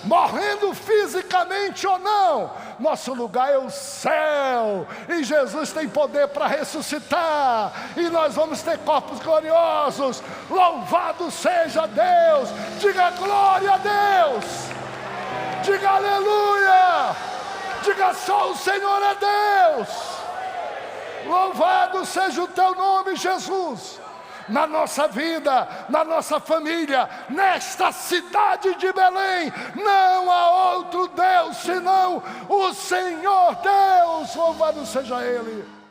Morrendo fisicamente ou não, nosso lugar é o céu, e Jesus tem poder para ressuscitar, e nós vamos ter corpos gloriosos. Louvado seja Deus! Diga glória a Deus! Diga aleluia! Diga só o Senhor é Deus! Louvado seja o teu nome, Jesus! Na nossa vida, na nossa família, nesta cidade de Belém, não há outro Deus senão o Senhor Deus, louvado seja Ele.